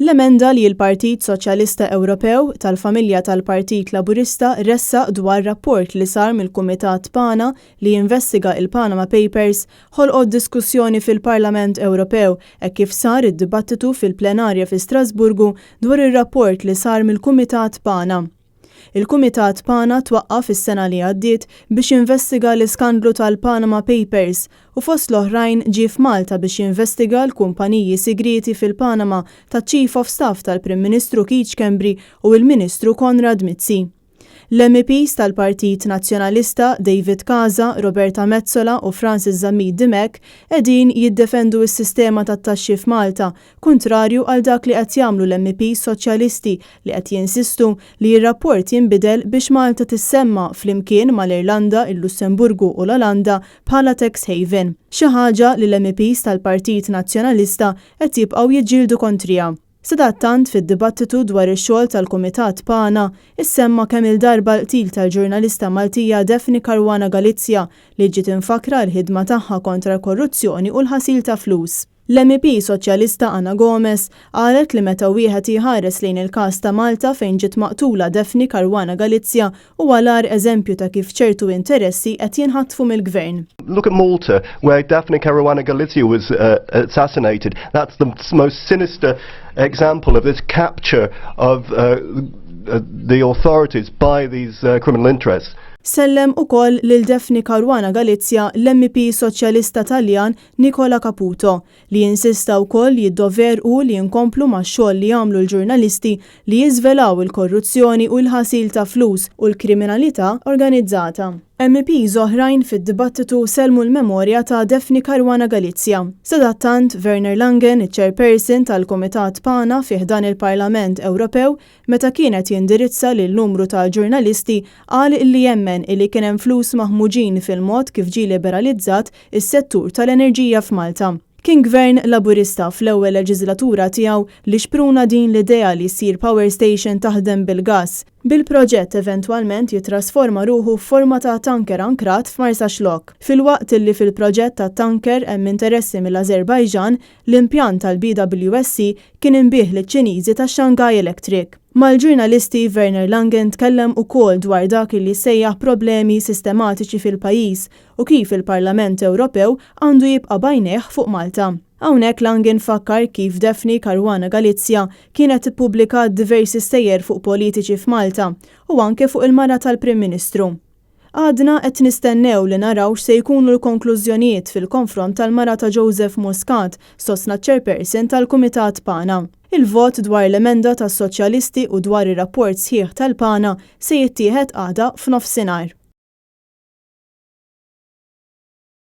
L-emenda li l-Partit Soċjalista Ewropew tal-familja tal-Partit Laburista ressaq dwar rapport li sar mill-Kumitat PANA li jinvestiga il-Panama Papers ħolqot diskussjoni fil-Parlament Ewropew hekk kif sar id-dibattitu fil-plenarja fi Strasburgu dwar ir-rapport li sar mill-Kumitat PANA. Il-Kumitat PANA twaqqaf is-sena li għaddiet biex jinvestiga l-iskandlu tal-Panama Papers u fost l-oħrajn ġie f'Malta biex jinvestiga l-kumpaniji sigreti fil-Panama taċ-Chief of Staff tal-Prim Ministru Keith Schembri u l-Ministru Konrad Mizzi. L-MEPs tal-Partit Nazzjonalista David Casa, Roberta Mezzola u Francis Zammid Dimek qegħdin jiddefendu s-sistema tat-taxxi f'Malta, kuntrarju għal dak li qed jagħmlu l-MEPs Soċjalisti li qed jinsistu li r-rapport jinbidel biex Malta tissemma flimkien mal-Irlanda, il-Lussemburgu u l-Olanda bħala tax haven, xi ħaġa li l-MEPs tal-Partit Nazzjonalista qed jibqgħu jiġġieldu kontrija. Sadattant fid-dibattitu dwar ix-xogħol tal-Kumitat PANA issemma kemm il-darba l-qtil tal-ġurnalista Maltija Daphne Caruana Galizia li ġiet infakra l-ħidma tagħha kontra l-korruzzjoni u l-ħasil ta' flus. L-MEP Soċjalista Anna Gomez qalet li meta wieħed jħares lejn il-każ ta' Malta fejn ġiet maqtula Daphne Caruana Galizia huwa l-agħar eżempju ta' kif ċertu interessi qed jinħatfu mill-Gvern. Look at Malta, where Daphne Caruana Galizia was assassinated. That's the most sinister example of this capture of the authorities by these criminal interests. Sellem ukoll lil Daphne Caruana Galizia l-MEP Soċjalista Taljan Nicola Caputo li jinsista wkoll jiddoverqu li jinkomplu max-xogħol li jagħmlu l-ġurnalisti li jiżvelaw il-korruzzjoni u l-ħasil ta' flus u l-kriminalità organizzata. MEPs oħrajn fid-dibattitu selmu l-memorja ta' Daphne Caruana Galizia. Sadattant Werner Langen, iċ-chairperson tal-Kumitat PANA fih dan il-Parlament Ewropew, meta kienet jindirizza lil numru ta' ġurnalisti qal li jemmen li kien hemm flus maħmuġin fil-mod kif ġie liberalizzat is-settur tal-enerġija f'Malta. Kien gvern laburista fl-ewwel leġislatura tiegħu li xpruna din l-idea li ssir power station taħdem bil-gass. Bil-proġett eventwalment jitrasforma ruħu f'forma ta' tanker ankrat f'Marsa Xlok. Fil-waqt li fil-proġett ta' tanker hemm interessi mill-Azerbajġan, l-impjant tal-BWSC kien inbih liċ-Ċiniżi ta' Shanghai Electric. Mal-ġurnalisti Werner Langen tkellem ukoll dwar dak li sejjaħ problemi sistematiċi fil-pajjiż u kif il-Parlament Ewropew għandu jibqa' bajnejh fuq Malta. Hawnhekk Langen fakkar kif Daphne Caruana Galizia kienet ippubblika diversi stejjer fuq politiċi f'Malta u anke fuq il-mara tal-Prim Ministru. Għadna qed nistennew li naraw x'se jkunu l-konklużjonijiet fil-konfront tal-mara ta' Joseph Muscat, sostna chairperson tal-Kumitat PANA. Il-vot dwar l-emenda tas-Soċjalisti u dwar ir-rapport sħiħ tal-PANA se jittieħed għada f'nofsinhar.